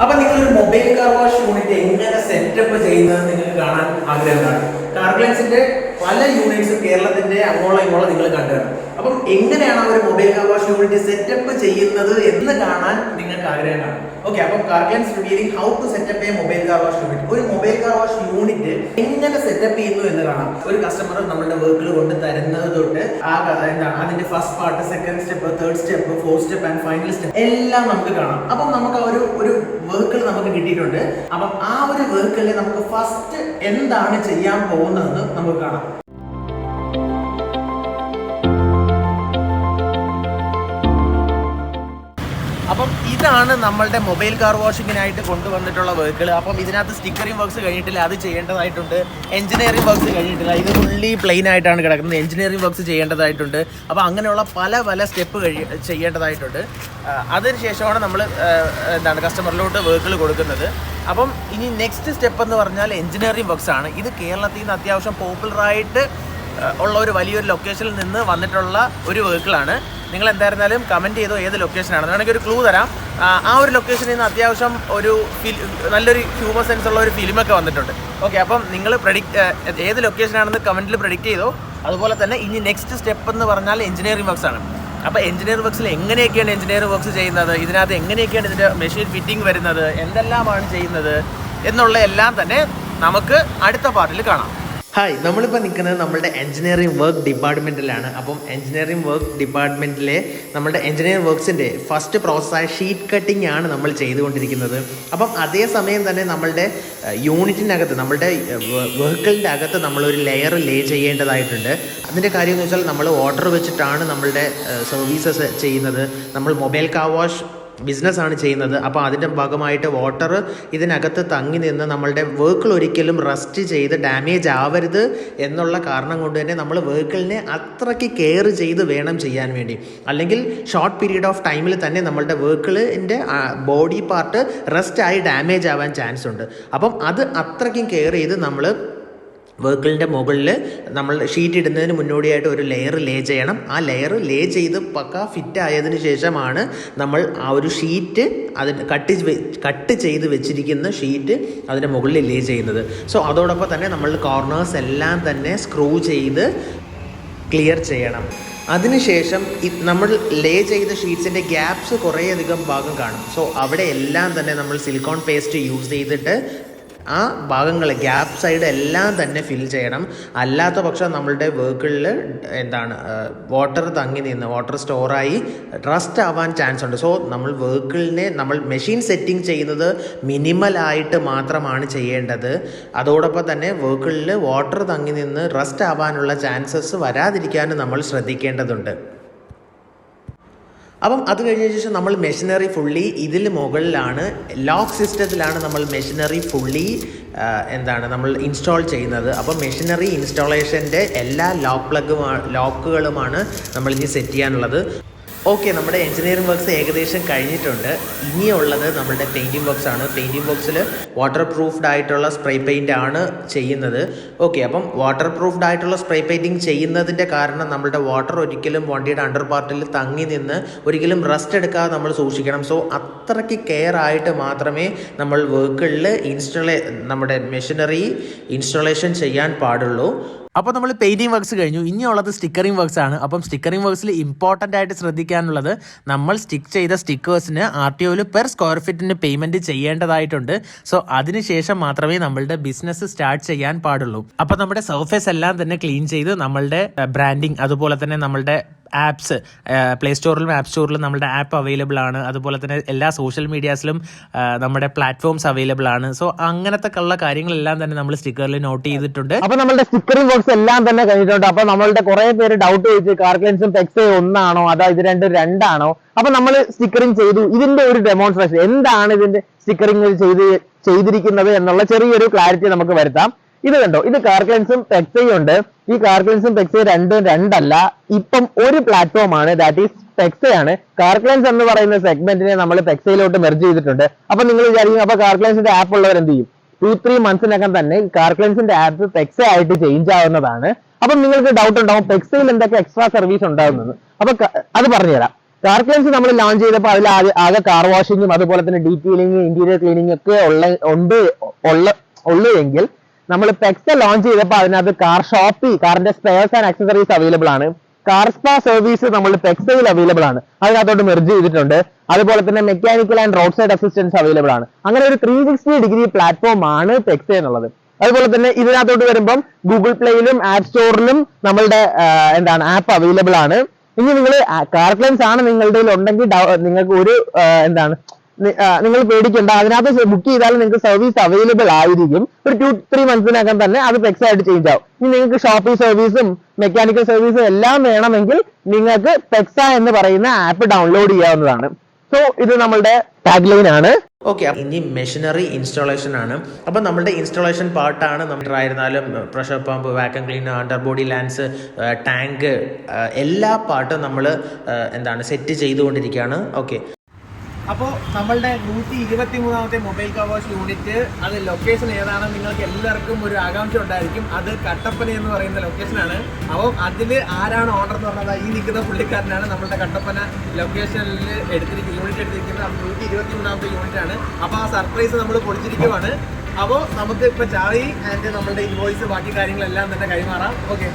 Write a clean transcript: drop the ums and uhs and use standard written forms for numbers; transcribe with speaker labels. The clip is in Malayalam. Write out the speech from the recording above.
Speaker 1: അപ്പൊ നിങ്ങളൊരു മൊബൈൽ കാർ വാഷ് യൂണിറ്റ് എങ്ങനെ സെറ്റപ്പ് ചെയ്യുന്നത് നിങ്ങൾക്ക് കാണാൻ ആഗ്രഹമാണ്. കാർഗ്ലൻസിന്റെ പല യൂണിറ്റ്സും കേരളത്തിന്റെ അങ്ങോളം ഇങ്ങോളം നിങ്ങൾ കണ്ടാണ്. അപ്പം എങ്ങനെയാണ് ആ ഒരു mobile car wash unit setup ചെയ്യുന്നത് എന്ന് കാണാൻ നിങ്ങൾക്ക് ആഗ്രഹമാണ്. ഓക്കെ, അപ്പം കാർഗ്ലൻസ് revealing how to set up a mobile car wash unit. ഒരു മൊബൈൽ കാർ വാഷ് യൂണിറ്റ് എങ്ങനെ സെറ്റപ്പ് ചെയ്യുന്നു എന്ന് കാണാം. ഒരു കസ്റ്റമർ നമ്മളുടെ വർക്കിൽ കൊണ്ട് തരുന്നത് തൊട്ട് എന്താണ് അതിന്റെ first part, second step, third step, fourth step and final step എല്ലാം നമുക്ക് കാണാം. അപ്പം നമുക്ക് ഒരു വർക്കിൽ നമുക്ക് കിട്ടിയിട്ടുണ്ട്. അപ്പം ആ ഒരു വർക്കിൽ നമുക്ക് ഫസ്റ്റ് എന്താണ് ചെയ്യാൻ പോകുന്നതെന്ന് നമുക്ക് കാണാം. അപ്പം ഇതാണ് നമ്മളുടെ മൊബൈൽ കാർ വാഷിങ്ങിനായിട്ട് കൊണ്ടുവന്നിട്ടുള്ള വർക്കുകൾ. അപ്പം ഇതിനകത്ത് സ്റ്റിക്കറിംഗ് വർക്ക്സ് കഴിഞ്ഞിട്ടില്ല, അത് ചെയ്യേണ്ടതായിട്ടുണ്ട്. എഞ്ചിനീയറിംഗ് വർക്ക്സ് കഴിഞ്ഞിട്ടില്ല, ഇത് ഫുള്ളി പ്ലെയിൻ ആയിട്ടാണ് കിടക്കുന്നത്. എഞ്ചിനീയറിംഗ് വർക്ക്സ് ചെയ്യേണ്ടതായിട്ടുണ്ട്. അപ്പോൾ അങ്ങനെയുള്ള പല സ്റ്റെപ്പ് ചെയ്യേണ്ടതായിട്ടുണ്ട്. അതിനുശേഷമാണ് നമ്മൾ കസ്റ്റമറിലോട്ട് വർക്കുകൾ കൊടുക്കുന്നത്. അപ്പം ഇനി നെക്സ്റ്റ് സ്റ്റെപ്പ് എന്ന് പറഞ്ഞാൽ എഞ്ചിനീയറിംഗ് വർക്ക്സ് ആണ്. ഇത് കേരളത്തിൽ നിന്ന് അത്യാവശ്യം പോപ്പുലറായിട്ട് ഉള്ള ഒരു വലിയൊരു ലൊക്കേഷനിൽ നിന്ന് വന്നിട്ടുള്ള ഒരു വർക്കുകളാണ്. നിങ്ങൾ എന്തായിരുന്നാലും കമൻറ്റ് ചെയ്തോ ഏത് ലൊക്കേഷനാണ്. വേണമെങ്കിൽ ഒരു ക്ലൂ തരാം. ആ ഒരു ലൊക്കേഷനിൽ നിന്ന് അത്യാവശ്യം ഒരു നല്ലൊരു ഹ്യൂമർ സെൻസ് ഉള്ള ഒരു ഫിലിമൊക്കെ വന്നിട്ടുണ്ട്. ഓക്കെ, അപ്പം നിങ്ങൾ ഏത് ലൊക്കേഷനാണെന്ന് കമൻറ്റിൽ പ്രഡിക്റ്റ് ചെയ്തോ. അതുപോലെ തന്നെ ഇനി നെക്സ്റ്റ് സ്റ്റെപ്പ് എന്ന് പറഞ്ഞാൽ എഞ്ചിനീയറിംഗ് വർക്ക്സ് ആണ്. അപ്പോൾ എഞ്ചിനീയറിംഗ് വർക്ക്സിൽ എങ്ങനെയൊക്കെയാണ് എഞ്ചിനീയറിംഗ് വർക്ക്സ് ചെയ്യുന്നത്, ഇതിനകത്ത് എങ്ങനെയൊക്കെയാണ് ഇതിൻ്റെ മെഷീൻ ഫിറ്റിംഗ് വരുന്നത്, എന്തെല്ലാമാണ് ചെയ്യുന്നത് എന്നുള്ള എല്ലാം തന്നെ നമുക്ക് അടുത്ത പാർട്ടിൽ കാണാം. ഹായ്, നമ്മളിപ്പോൾ നിൽക്കുന്നത് നമ്മളുടെ എഞ്ചിനീയറിംഗ് വർക്ക് ഡിപ്പാർട്ട്മെൻറ്റിലാണ്. അപ്പം എഞ്ചിനീയറിംഗ് വർക്ക് ഡിപ്പാർട്ട്മെൻറ്റിലെ നമ്മളുടെ എഞ്ചിനീയറിംഗ് വർക്ക്സിൻ്റെ ഫസ്റ്റ് പ്രോസസ്സായ ഷീറ്റ് കട്ടിംഗ് ആണ് നമ്മൾ ചെയ്തുകൊണ്ടിരിക്കുന്നത്. അപ്പം അതേസമയം തന്നെ നമ്മളുടെ യൂണിറ്റിനകത്ത്, നമ്മളുടെ വെഹിക്കിളിൻ്റെ അകത്ത് നമ്മളൊരു ലെയർ ലേ ചെയ്യേണ്ടതായിട്ടുണ്ട്. അതിൻ്റെ കാര്യം എന്ന് വെച്ചാൽ നമ്മൾ ഓർഡർ വെച്ചിട്ടാണ് നമ്മളുടെ സർവീസസ് ചെയ്യുന്നത്. നമ്മൾ മൊബൈൽ കാർ വാഷ് ബിസിനസ്സാണ് ചെയ്യുന്നത്. അപ്പോൾ അതിൻ്റെ ഭാഗമായിട്ട് വാട്ടർ ഇതിനകത്ത് തങ്ങി നിന്ന് നമ്മളുടെ വെഹിക്കിൾ ഒരിക്കലും റസ്റ്റ് ചെയ്ത് ഡാമേജ് ആവരുത് എന്നുള്ള കാരണം കൊണ്ട് തന്നെ നമ്മൾ വെഹിക്കിളിനെ അത്രയ്ക്ക് കെയർ ചെയ്ത് വേണം ചെയ്യാൻ വേണ്ടി. അല്ലെങ്കിൽ ഷോർട്ട് പീരീഡ് ഓഫ് ടൈമിൽ തന്നെ നമ്മളുടെ വെഹിക്കിളിൻ്റെ ബോഡി പാർട്ട് റെസ്റ്റായി ഡാമേജ് ആവാൻ ചാൻസ് ഉണ്ട്. അപ്പം അത് അത്രയ്ക്കും കെയർ ചെയ്ത് നമ്മൾ വെഹിക്കിളിൻ്റെ മുകളിൽ നമ്മൾ ഷീറ്റ് ഇടുന്നതിന് മുന്നോടിയായിട്ട് ഒരു ലെയർ ലേ ചെയ്യണം. ആ ലെയർ ലേ ചെയ്ത് പക്ക ഫിറ്റ് ആയതിനു ശേഷമാണ് നമ്മൾ ആ ഒരു ഷീറ്റ് അതിന് കട്ട് ചെയ്ത് വെച്ചിരിക്കുന്ന ഷീറ്റ് അതിൻ്റെ മുകളിൽ ലേ ചെയ്യുന്നത്. സോ അതോടൊപ്പം തന്നെ നമ്മൾ കോർണേഴ്സ് എല്ലാം തന്നെ സ്ക്രൂ ചെയ്ത് ക്ലിയർ ചെയ്യണം. അതിനുശേഷം നമ്മൾ ലേ ചെയ്ത ഷീറ്റ്സിൻ്റെ ഗ്യാപ്സ് കുറേയധികം ഭാഗം കാണും. സോ അവിടെ എല്ലാം തന്നെ നമ്മൾ സിലിക്കോൺ പേസ്റ്റ് യൂസ് ചെയ്തിട്ട് ആ ഭാഗങ്ങൾ ഗ്യാപ്പ് സൈഡ് എല്ലാം തന്നെ ഫിൽ ചെയ്യണം. അല്ലാത്ത പക്ഷം നമ്മളുടെ വെഹിക്കിളിൽ വാട്ടർ തങ്ങി നിന്ന് വാട്ടർ സ്റ്റോറായി റസ്റ്റ് ആവാൻ ചാൻസ് ഉണ്ട്. സോ നമ്മൾ വെഹിക്കിളിനെ നമ്മൾ മെഷീൻ സെറ്റിംഗ് ചെയ്യുന്നത് മിനിമലായിട്ട് മാത്രമാണ് ചെയ്യേണ്ടത്. അതോടൊപ്പം തന്നെ വെഹിക്കിളിൽ വാട്ടർ തങ്ങി നിന്ന് റസ്റ്റ് ആവാനുള്ള ചാൻസസ് വരാതിരിക്കാനും നമ്മൾ ശ്രദ്ധിക്കേണ്ടതുണ്ട്. അപ്പം അത് കഴിഞ്ഞ ശേഷം നമ്മൾ മെഷീനറി ഫുള്ളി ഇതിൽ മുകളിലാണ് ലോക്ക് സിസ്റ്റത്തിലാണ് നമ്മൾ മെഷീനറി ഫുള്ളി നമ്മൾ ഇൻസ്റ്റാൾ ചെയ്യുന്നത്. അപ്പം മെഷീനറി ഇൻസ്റ്റാളേഷൻ്റെ എല്ലാ ലോക്കുകളുമാണ് നമ്മളിനി സെറ്റ് ചെയ്യാനുള്ളത്. ഓക്കെ, നമ്മുടെ എഞ്ചിനീയറിംഗ് വർക്ക്സ് ഏകദേശം കഴിഞ്ഞിട്ടുണ്ട്. ഇനിയുള്ളത് നമ്മുടെ പെയിൻറ്റിംഗ് വർക്ക്സ് ആണ്. പെയിൻറ്റിംഗ് വർക്ക്സിൽ വാട്ടർ പ്രൂഫ്ഡ് ആയിട്ടുള്ള സ്പ്രേ പെയിൻ്റ് ആണ് ചെയ്യുന്നത്. ഓക്കെ, അപ്പം വാട്ടർ പ്രൂഫ്ഡ് ആയിട്ടുള്ള സ്പ്രേ പെയിൻറ്റിങ് ചെയ്യുന്നതിൻ്റെ കാരണം നമ്മുടെ വാട്ടർ ഒരിക്കലും വണ്ടിയുടെ അണ്ടർ പാർട്ടിൽ തങ്ങി നിന്ന് ഒരിക്കലും റസ്റ്റ് എടുക്കാതെ നമ്മൾ സൂക്ഷിക്കണം. സോ അത്രയ്ക്ക് കെയർ ആയിട്ട് മാത്രമേ നമ്മൾ വെഹിക്കിളിൽ നമ്മുടെ മെഷീനറി ഇൻസ്റ്റാളേഷൻ ചെയ്യാൻ പാടുള്ളൂ. അപ്പോൾ നമ്മൾ പെയിൻറ്റിംഗ് വർക്ക്സ് കഴിഞ്ഞു. ഇനിയുള്ളത് സ്റ്റിക്കറിംഗ് വർക്ക്സ് ആണ്. അപ്പം സ്റ്റിക്കറിംഗ് വർക്ക്സിൽ ഇമ്പോർട്ടൻ്റ് ആയിട്ട് ശ്രദ്ധിക്കാനുള്ളത് നമ്മൾ സ്റ്റിക്ക് ചെയ്ത സ്റ്റിക്കേഴ്സിന് RTOയിൽ പെർ സ്ക്വയർ ഫീറ്റിന് പേയ്മെൻറ്റ് ചെയ്യേണ്ടതായിട്ടുണ്ട്. സോ അതിനുശേഷം മാത്രമേ നമ്മളുടെ ബിസിനസ് സ്റ്റാർട്ട് ചെയ്യാൻ പാടുള്ളൂ. അപ്പോൾ നമ്മുടെ സർഫേസ് എല്ലാം തന്നെ ക്ലീൻ ചെയ്ത് നമ്മളുടെ ബ്രാൻഡിങ്, അതുപോലെ തന്നെ നമ്മളുടെ ആപ്സ്, പ്ലേ സ്റ്റോറിലും ആപ്പ് സ്റ്റോറിലും നമ്മുടെ ആപ്പ് അവൈലബിൾ ആണ്. അതുപോലെ തന്നെ എല്ലാ സോഷ്യൽ മീഡിയാസിലും നമ്മുടെ പ്ലാറ്റ്ഫോംസ് അവൈലബിൾ ആണ്. സോ അങ്ങനത്തെ ഉള്ള കാര്യങ്ങളെല്ലാം തന്നെ നമ്മൾ സ്റ്റിക്കറിൽ നോട്ട് ചെയ്തിട്ടുണ്ട്.
Speaker 2: അപ്പൊ നമ്മളുടെ സ്റ്റിക്കറിംഗ് വർക്ക്സ് എല്ലാം തന്നെ കഴിഞ്ഞിട്ടുണ്ട്. അപ്പൊ നമ്മളുടെ കുറെ പേര് ഡൗട്ട് ചോദിച്ചു കാർഗ്ലൻസും പെക്സയും ഒന്നാണോ അതോ ഇത് രണ്ടാണോ? അപ്പൊ നമ്മൾ സ്റ്റിക്കറിംഗ് ചെയ്തു. ഇതിന്റെ ഒരു ഡെമോൺസ്ട്രേഷൻ എന്താണ് ഇതിന്റെ സ്റ്റിക്കറിംഗ് ചെയ്തിരിക്കുന്നത് എന്നുള്ള ചെറിയൊരു ക്ലാരിറ്റി നമുക്ക് വരുത്താം. ഇത് കണ്ടോ, ഇത് കാർഗ്ലൻസും പെക്സയും ഉണ്ട്. ഈ കാർഗ്ലൻസും പെക്സയും രണ്ടല്ല, ഇപ്പം ഒരു പ്ലാറ്റ്ഫോം ആണ്, ദാറ്റ് ഈസ് പെക്സയാണ്. കാർഗ്ലൻസ് എന്ന് പറയുന്ന സെഗ്മെന്റിനെ നമ്മൾ പെക്സയിലോട്ട് മെർജ് ചെയ്തിട്ടുണ്ട്. അപ്പൊ നിങ്ങൾ വിചാരിക്കും അപ്പൊ കാർഗ്ലൻസിന്റെ ആപ്പ് ഉള്ളവർ എന്ത് ചെയ്യും? 2-3 മന്ത്സിനകം തന്നെ കാർഗ്ലൻസിന്റെ ആപ്പ് പെക്സ ആയിട്ട് ചേഞ്ച് ആവുന്നതാണ്. അപ്പം നിങ്ങൾക്ക് ഡൗട്ട് ഉണ്ടാവും പെക്സയിൽ എന്തൊക്കെ എക്സ്ട്രാ സർവീസ് ഉണ്ടാകുന്നത്. അപ്പൊ അത് പറഞ്ഞുതരാം. കാർ ക്ലെൻസ് നമ്മൾ ലോഞ്ച് ചെയ്തപ്പോൾ അതിൽ ആകെ കാർ വാഷിങ്ങും അതുപോലെ തന്നെ ഡീറ്റെയിലിംഗ് ഇന്റീരിയർ ക്ലീനിങ് ഒക്കെ ഉള്ളൂ എങ്കിൽ നമ്മൾ പെക്സ ലോഞ്ച് ചെയ്തപ്പോൾ അതിനകത്ത് കാർ ഷോപ്പി കാറിന്റെ സ്പെയർസ് ആൻഡ് ആക്സസറീസ് അവൈലബിൾ ആണ്. കാർ സ്പാ സർവീസ് നമ്മൾ പെക്സയിൽ അവൈലബിൾ ആണ്, അതിനകത്തോട്ട് മെർജ് ചെയ്തിട്ടുണ്ട്. അതുപോലെ തന്നെ mechanical and road side assistance available ആണ്. അങ്ങനെ ഒരു 360 പ്ലാറ്റ്ഫോം ആണ് പെക്സ എന്നുള്ളത്. അതുപോലെ തന്നെ ഇതിനകത്തോട്ട് വരുമ്പം ഗൂഗിൾ പ്ലേയിലും ആപ്പ് സ്റ്റോറിലും നമ്മളുടെ ആപ്പ് അവൈലബിൾ ആണ്. ഇനി നിങ്ങൾ കാർ ക്ലെൻസ് ആണ് നിങ്ങളുടെ ഉണ്ടെങ്കിൽ നിങ്ങൾക്ക് ഒരു നിങ്ങൾ പേടിക്കേണ്ട, അതിനകത്ത് ബുക്ക് ചെയ്താൽ നിങ്ങൾക്ക് സർവീസ് അവൈലബിൾ ആയിരിക്കും. ഒരു 2-3 മന്ത്സിനകം തന്നെ അത് പെക്സ ആയിട്ട് ചേഞ്ച് ആവും. ഇനി നിങ്ങൾക്ക് ഷോപ്പിംഗ് സർവീസും മെക്കാനിക്കൽ സർവീസും എല്ലാം വേണമെങ്കിൽ നിങ്ങൾക്ക് പെക്സ എന്ന് പറയുന്ന ആപ്പ് ഡൗൺലോഡ് ചെയ്യാവുന്നതാണ്. സോ ഇത് നമ്മളുടെ ടാഗ് ലൈൻ ആണ്.
Speaker 1: ഓക്കെ, ഇനി മെഷീനറി ഇൻസ്റ്റാളേഷൻ ആണ്. അപ്പോൾ നമ്മുടെ ഇൻസ്റ്റാളേഷൻ പാർട്ടാണ്. നമ്മൾ ആയിരുന്നാലും pressure pump, vacuum cleaner, under body lance, tank, എല്ലാ പാർട്ടും നമ്മൾ സെറ്റ് ചെയ്തുകൊണ്ടിരിക്കുകയാണ്. ഓക്കെ, അപ്പോൾ നമ്മളുടെ 123ാമത്തെ മൊബൈൽ കാർ വാഷ് യൂണിറ്റ്, അത് ലൊക്കേഷൻ ഏതാണെന്ന് നിങ്ങൾക്ക് എല്ലാവർക്കും ഒരു ആകാംക്ഷ ഉണ്ടായിരിക്കും. അത് കട്ടപ്പന എന്ന് പറയുന്ന ലൊക്കേഷനാണ്. അപ്പോൾ അതിൽ ആരാണ് ഓണർ എന്ന് പറഞ്ഞാൽ ഈ നിൽക്കുന്ന പുള്ളിക്കാരനാണ്. നമ്മളുടെ കട്ടപ്പന ലൊക്കേഷനിൽ യൂണിറ്റ് എടുത്തിരിക്കുന്നത് 123ാമത്തെ യൂണിറ്റാണ്. അപ്പോൾ ആ സർപ്രൈസ് നമ്മൾ പൊളിച്ചിരിക്കുവാണ്. അപ്പോൾ നമുക്ക് ഇപ്പോൾ ചാവി ആൻഡ് നമ്മളുടെ ഇൻവോയ്സ് ബാക്കി കാര്യങ്ങളെല്ലാം തന്നെ കൈമാറാം. ഓക്കെ.